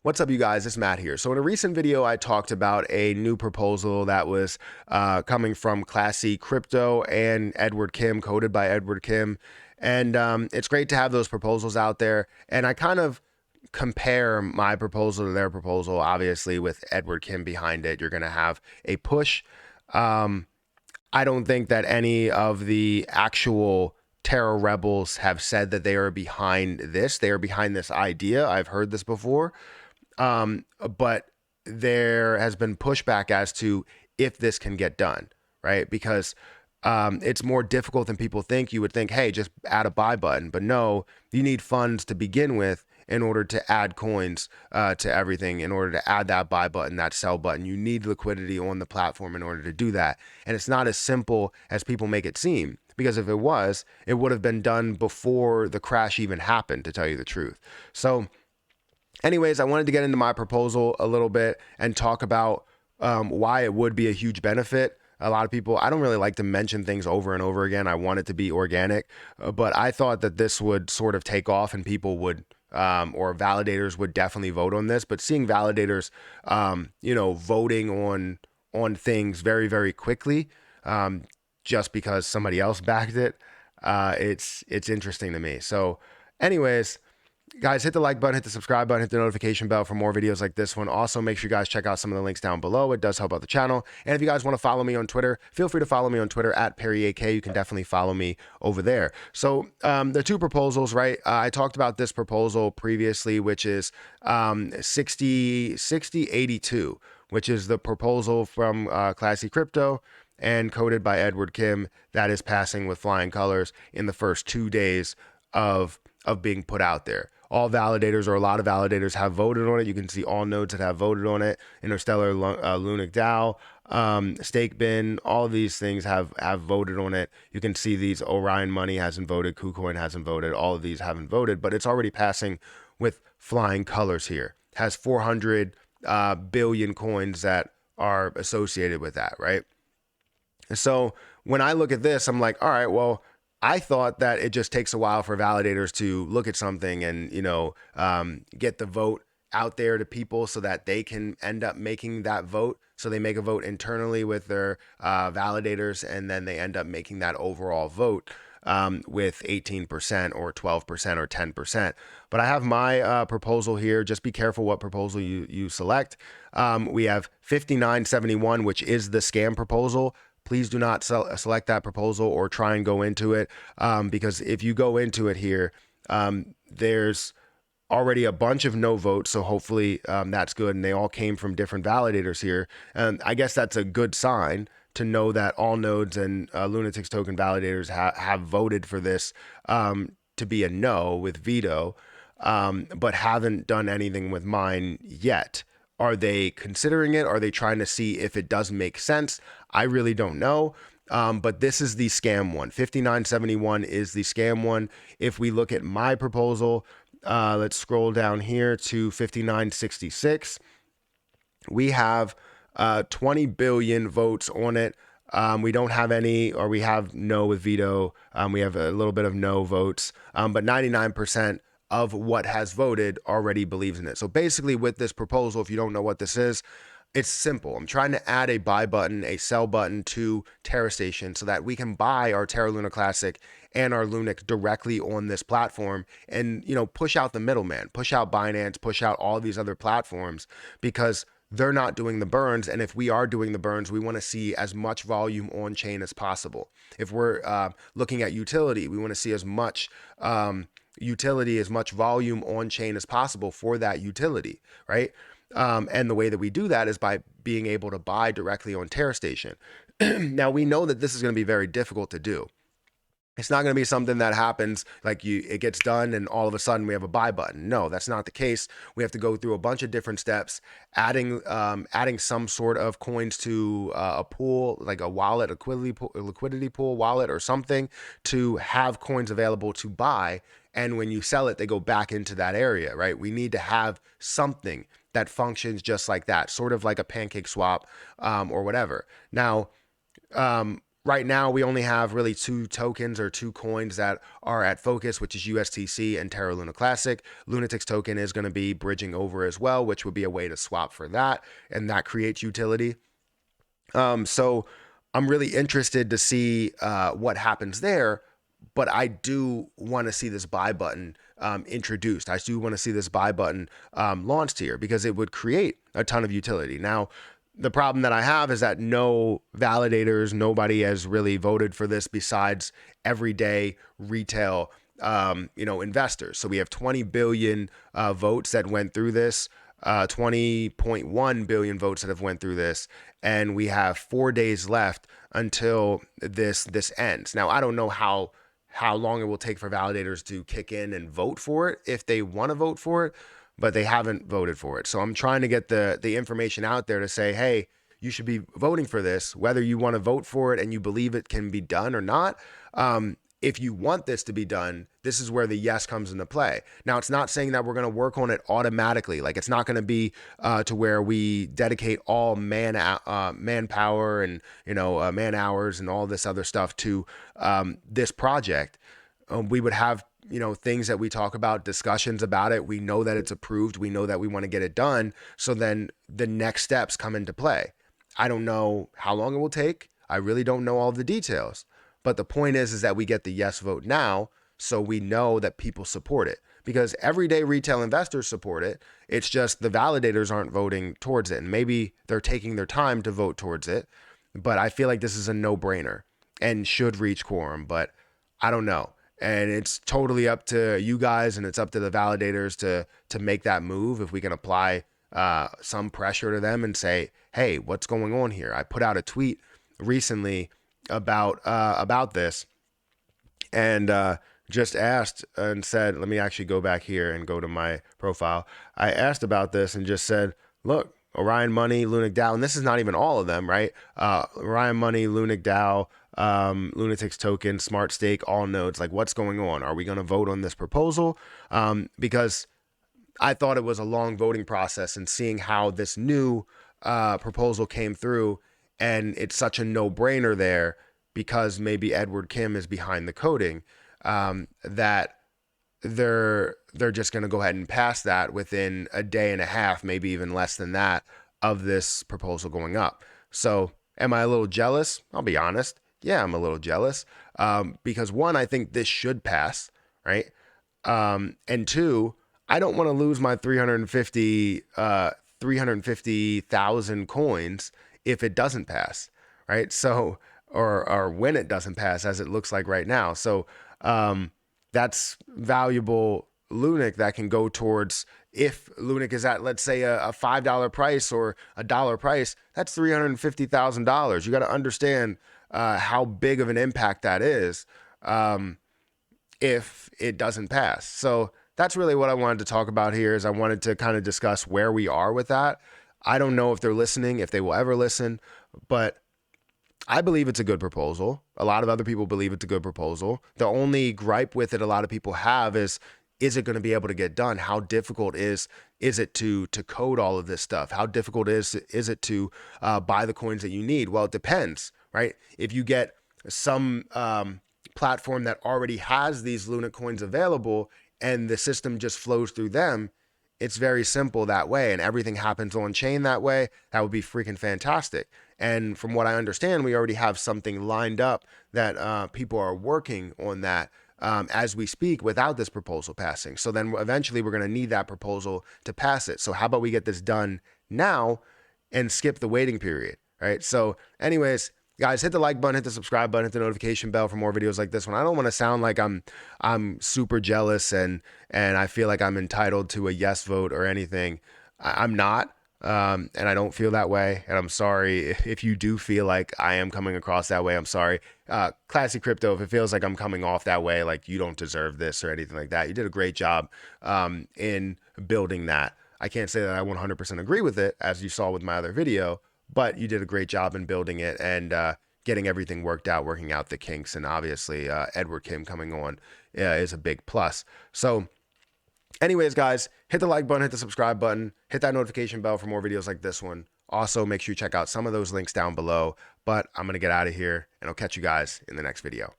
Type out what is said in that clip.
What's up, you guys? It's Matt here. So in a recent video, I talked about a new proposal that was coming from Classy Crypto and Edward Kim, coded by Edward Kim. And it's great to have those proposals out there. And I kind of compare my proposal to their proposal. Obviously, with Edward Kim behind it, you're going to have a push. I don't think that any of the actual terror rebels have said that they are behind this. They are behind this idea. I've heard this before. But there has been pushback as to if this can get done, right? Because it's more difficult than people think. You would think, hey, just add a buy button. But no, you need funds to begin with in order to add coins to everything, in order to add that buy button, that sell button. You need liquidity on the platform in order to do that. And it's not as simple as people make it seem. Because if it was, it would have been done before the crash even happened, to tell you the truth. So anyways, I wanted to get into my proposal a little bit and talk about why it would be a huge benefit. A lot of people, I don't really like to mention things over and over again. I want it to be organic, but I thought that this would sort of take off and people would, or validators would definitely vote on this. But seeing validators, voting on things very, very quickly, just because somebody else backed it, it's interesting to me. So, anyways, guys, hit the like button, hit the subscribe button, hit the notification bell for more videos like this one. Also, make sure you guys check out some of the links down below. It does help out the channel. And if you guys want to follow me on Twitter, feel free to follow me on Twitter at PerryAK. You can definitely follow me over there. So the two proposals, right? I talked about this proposal previously, which is 6082, which is the proposal from Classy Crypto and coded by Edward Kim that is passing with flying colors in the first 2 days of being put out there. All validators, or a lot of validators, have voted on it. You can see all nodes that have voted on it. Interstellar, Lunic DAO, Stake Bin, all of these things have voted on it. You can see these. Orion Money hasn't voted. KuCoin hasn't voted. All of these haven't voted, but it's already passing with flying colors here. Has 400 billion coins that are associated with that, right? So when I look at this, I'm like, all right, well, I thought that it just takes a while for validators to look at something and, get the vote out there to people so that they can end up making that vote. So they make a vote internally with their validators, and then they end up making that overall vote with 18% or 12% or 10%. But I have my proposal here. Just be careful what proposal you select. We have 5971, which is the scam proposal. Please do not select that proposal or try and go into it, because if you go into it here, there's already a bunch of no votes. So hopefully that's good. And they all came from different validators here. And I guess that's a good sign to know that all nodes and Lunatics token validators have voted for this to be a no with veto, but haven't done anything with mine yet. Are they considering it? Are they trying to see if it does make sense? I really don't know. But this is the scam one. 5971 is the scam one. If we look at my proposal, let's scroll down here to 5966. We have 20 billion votes on it. We don't have any, or we have no with veto. We have a little bit of no votes, but 99% of what has voted already believes in it. So basically with this proposal, if you don't know what this is, it's simple. I'm trying to add a buy button, a sell button to Terra Station so that we can buy our Terra Luna Classic and our Lunic directly on this platform and, push out the middleman, push out Binance, push out all these other platforms, because they're not doing the burns. And if we are doing the burns, we want to see as much volume on chain as possible. If we're looking at utility, we want to see as much utility, as much volume on chain as possible for that utility, right? And the way that we do that is by being able to buy directly on Terra Station. Now, we know that this is going to be very difficult to do. It's not going to be something that happens like it gets done and all of a sudden we have a buy button. No, that's not the case. We have to go through a bunch of different steps, adding some sort of coins to a pool, like a wallet, a liquidity pool wallet or something, to have coins available to buy. And when you sell it, they go back into that area, right? We need to have something that functions just like that, sort of like a pancake swap or whatever. Now, right now we only have really two tokens or two coins that are at focus, which is USTC and Terra Luna Classic. Lunatics token is going to be bridging over as well, which would be a way to swap for that, and that creates utility. So I'm really interested to see what happens there, but I do want to see this buy button introduced. I do want to see this buy button launched here because it would create a ton of utility. Now, the problem that I have is that no validators, nobody has really voted for this besides everyday retail, investors. So we have 20 billion votes that went through this. 20.1 billion votes that have went through this, and we have 4 days left until this ends. Now, I don't know how long it will take for validators to kick in and vote for it if they want to vote for it, but they haven't voted for it. So I'm trying to get the information out there to say, hey, you should be voting for this, whether you want to vote for it and you believe it can be done or not. If you want this to be done, this is where the yes comes into play. Now, it's not saying that we're going to work on it automatically. Like, it's not going to be to where we dedicate all manpower and man hours and all this other stuff to this project. We would have things that we talk about, discussions about it. We know that it's approved. We know that we want to get it done. So then the next steps come into play. I don't know how long it will take. I really don't know all the details. But the point is that we get the yes vote now, so we know that people support it, because everyday retail investors support it. It's just the validators aren't voting towards it, and maybe they're taking their time to vote towards it. But I feel like this is a no-brainer and should reach quorum, but I don't know. And it's totally up to you guys, and it's up to the validators to make that move. If we can apply some pressure to them and say, hey, what's going on here? I put out a tweet recently about this, and just asked and said, let me actually go back here and go to my profile. I asked about this and just said, look, Orion Money, Lunic DAO, and this is not even all of them, right? Orion Money, Lunic DAO, Lunatics Token, Smart Stake, all nodes. Like, what's going on? Are we going to vote on this proposal? Because I thought it was a long voting process, and seeing how this new proposal came through, and it's such a no-brainer there because maybe Edward Kim is behind the coding, that they're just going to go ahead and pass that within a day and a half, maybe even less than that, of this proposal going up. So am I a little jealous? I'll be honest. Yeah, I'm a little jealous because, one, I think this should pass, right? And two, I don't want to lose my 350,000 coins if it doesn't pass, right? So, or when it doesn't pass, as it looks like right now. So that's valuable Lunic that can go towards, if Lunic is at, let's say, a $5 price or a dollar price, that's $350,000. You got to understand how big of an impact that is if it doesn't pass. So that's really what I wanted to talk about here. Is I wanted to kind of discuss where we are with that. I don't know if they're listening, if they will ever listen, but I believe it's a good proposal. A lot of other people believe it's a good proposal. The only gripe with it a lot of people have is it going to be able to get done? How difficult is it to code all of this stuff? How difficult is it to buy the coins that you need? Well, it depends, right? If you get some platform that already has these Luna coins available and the system just flows through them, it's very simple that way, and everything happens on chain that way. That would be freaking fantastic. And from what I understand, we already have something lined up that people are working on that as we speak without this proposal passing. So then eventually we're going to need that proposal to pass it. So how about we get this done now and skip the waiting period, right? So anyways, guys, hit the like button, hit the subscribe button, hit the notification bell for more videos like this one. I don't want to sound like I'm super jealous and I feel like I'm entitled to a yes vote or anything. I'm not, and I don't feel that way. And I'm sorry if you do feel like I am coming across that way. I'm sorry. Classy Crypto, if it feels like I'm coming off that way, like you don't deserve this or anything like that, you did a great job in building that. I can't say that I 100% agree with it, as you saw with my other video, but you did a great job in building it and getting everything worked out, working out the kinks. And obviously Edward Kim coming on is a big plus. So anyways, guys, hit the like button, hit the subscribe button, hit that notification bell for more videos like this one. Also, make sure you check out some of those links down below. But I'm going to get out of here, and I'll catch you guys in the next video.